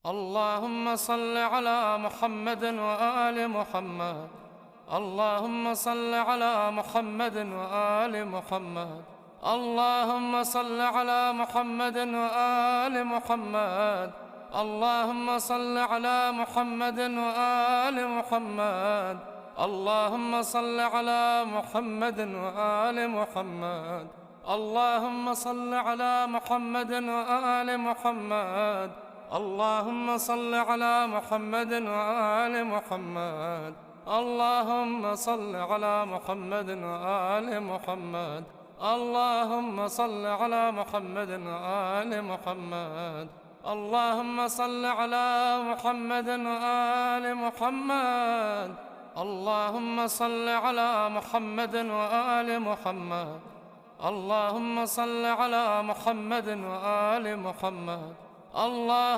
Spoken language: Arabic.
اللهم صل على محمد وآل محمد. اللهم صل على محمد وآل محمد. اللهم صل على محمد وآل محمد. اللهم صل على محمد وآل محمد. اللهم صل على محمد وآل محمد. اللهم صل على محمد وآل محمد. اللهم صل على محمد وآل محمد. اللهم صل على محمد وآل محمد. اللهم صل على محمد وآل محمد. اللهم صل على محمد وآل محمد. اللهم صل على محمد وآل محمد. اللهم صل على محمد وآل محمد. الله